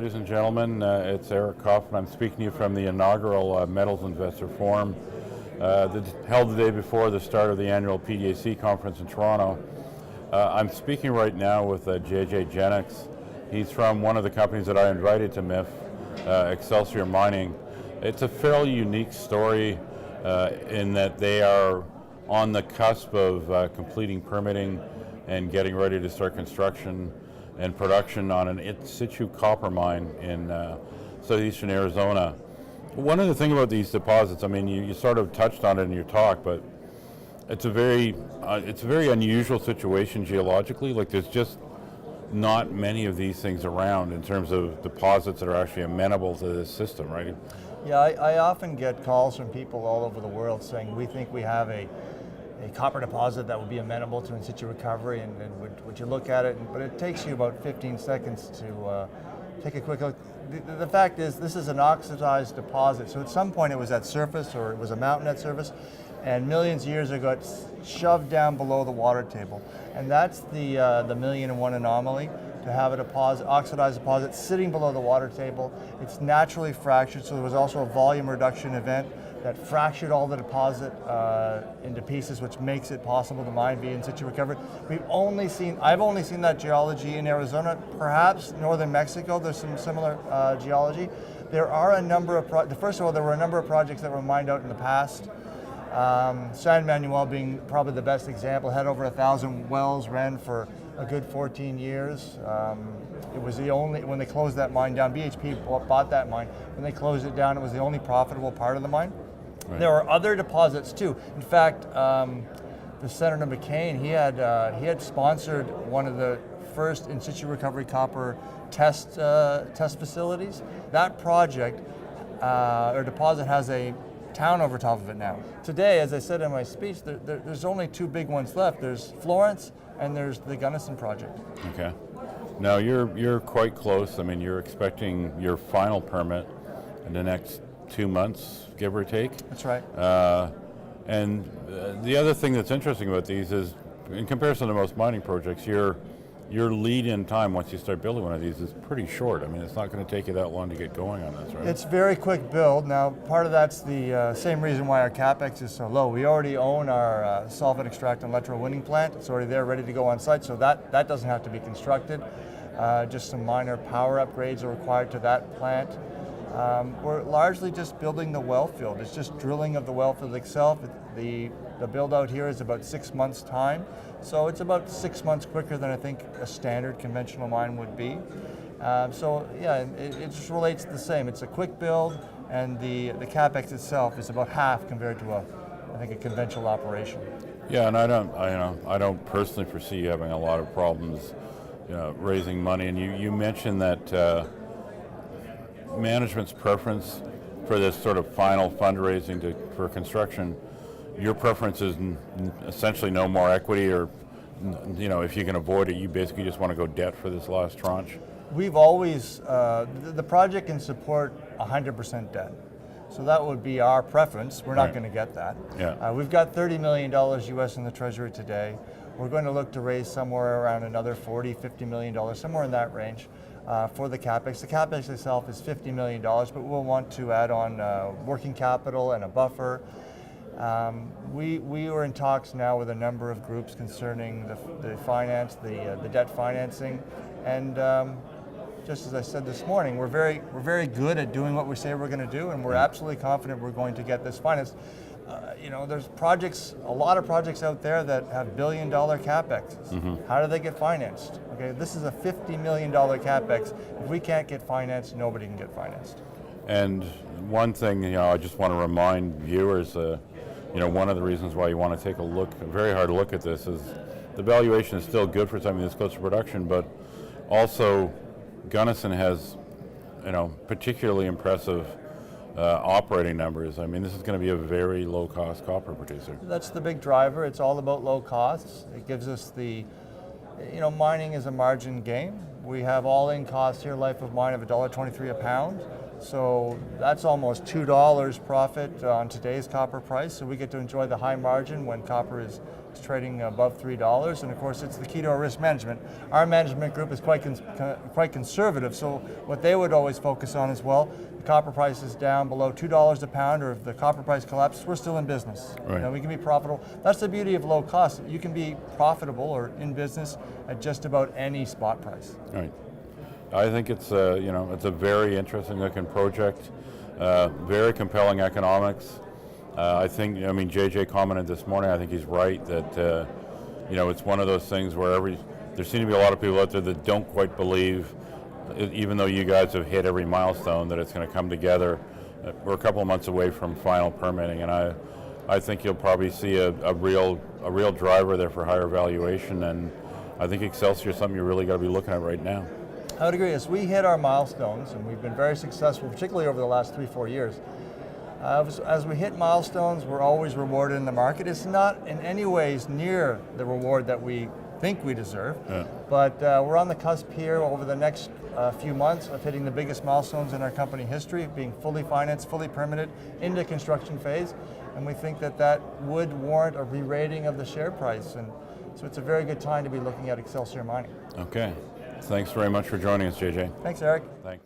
ladies and gentlemen. It's Eric Coffin. I'm speaking to you from the inaugural Metals Investor Forum held the day before the start of the annual PDAC conference in Toronto. I'm speaking right now with JJ Jennex. He's from one of the companies that I invited to MIF, Excelsior Mining. It's a fairly unique story in that they are on the cusp of completing permitting and getting ready to start construction and production on an in situ copper mine in southeastern Arizona. One of the things about these deposits, I mean, you sort of touched on it in your talk, but it's a very unusual situation geologically. Like, there's just not many of these things around in terms of deposits that are actually amenable to this system, right? Yeah, I often get calls from people all over the world saying, we think we have a copper deposit that would be amenable to in situ recovery, and would you look at it? But it takes you about 15 seconds to take a quick look. The fact is, this is an oxidized deposit, so at some point it was at surface, or it was a mountain at surface, and millions of years ago it's shoved down below the water table. And that's the 1,000,001 anomaly, to have a deposit, oxidized deposit sitting below the water table. It's naturally fractured, so there was also a volume reduction event that fractured all the deposit into pieces, which makes it possible to mine via in situ recovery. I've only seen that geology in Arizona, perhaps northern Mexico. There's some similar geology. There are a number of first of all, there were a number of projects that were mined out in the past. San Manuel being probably the best example. Had over 1,000 wells, ran for a good 14 years. It was the only, when they closed that mine down, BHP bought that mine. When they closed it down, it was the only profitable part of the mine. Right. There are other deposits too. In fact, the Senator McCain, he had sponsored one of the first in situ recovery copper test facilities. That project or deposit has a town over top of it now. Today, as I said in my speech, there's only two big ones left. There's Florence and there's the Gunnison project. Okay. Now you're quite close. I mean, you're expecting your final permit in the next 2 months, give or take. That's right. And the other thing that's interesting about these is, in comparison to most mining projects, your lead-in time once you start building one of these is pretty short. I mean, it's not going to take you that long to get going on this, right? It's very quick build. Now, part of that's the same reason why our capex is so low. We already own our solvent extract and electro-winning plant. It's already there, ready to go on site, so that doesn't have to be constructed. Just some minor power upgrades are required to that plant. We're largely just building the well field. It's just drilling of the well field itself. The build out here is about 6 months' time. So it's about 6 months quicker than I think a standard conventional mine would be. So yeah, it just relates the same. It's a quick build, and the capex itself is about half compared to a conventional operation. Yeah, and I don't personally foresee you having a lot of problems, raising money. And you mentioned that management's preference for this sort of final fundraising for construction. Your preference is essentially no more equity, or if you can avoid it, you basically just want to go debt for this last tranche? We've always, the project can support 100% debt. So that would be our preference. We're not going to get that. Yeah. We've got $30 million US in the treasury today. We're going to look to raise somewhere around another $40, $50 million, somewhere in that range. For the capex. The capex itself is $50 million, but we'll want to add on working capital and a buffer. We are in talks now with a number of groups concerning the finance, the debt financing, and just as I said this morning, we're very good at doing what we say we're going to do, and we're absolutely confident we're going to get this financed. There's a lot of projects out there that have billion-dollar capexes. Mm-hmm. How do they get financed? Okay, this is a $50 million capex. If we can't get financed, nobody can get financed. And one thing, I just want to remind viewers, one of the reasons why you want to take a very hard look at this is the valuation is still good for something this close to production, but also Gunnison has, particularly impressive operating numbers. I mean, this is going to be a very low-cost copper producer. That's the big driver. It's all about low costs. It gives us mining is a margin game. We have all-in costs here, life of mine, of $1.23 a pound. So that's almost $2 profit on today's copper price. So we get to enjoy the high margin when copper is trading above $3. And of course, it's the key to our risk management. Our management group is quite conservative. So what they would always focus on as well, the copper price is down below $2 a pound, or if the copper price collapses, we're still in business. Right. You know, we can be profitable. That's the beauty of low cost. You can be profitable or in business at just about any spot price. Right. I think it's it's a very interesting looking project, very compelling economics. I think, JJ commented this morning, I think he's right that, it's one of those things where there seem to be a lot of people out there that don't quite believe, even though you guys have hit every milestone, that it's going to come together. We're a couple of months away from final permitting, and I think you'll probably see a real driver there for higher valuation, and I think Excelsior is something you really got to be looking at right now. I would agree. As we hit our milestones, and we've been very successful, particularly over the last 3-4 years, as we hit milestones, we're always rewarded in the market. It's not in any ways near the reward that we think we deserve, but we're on the cusp here over the next few months of hitting the biggest milestones in our company history, being fully financed, fully permitted, into construction phase, and we think that would warrant a re-rating of the share price, and so it's a very good time to be looking at Excelsior Mining. Okay. Thanks very much for joining us, JJ. Thanks, Eric. Thanks.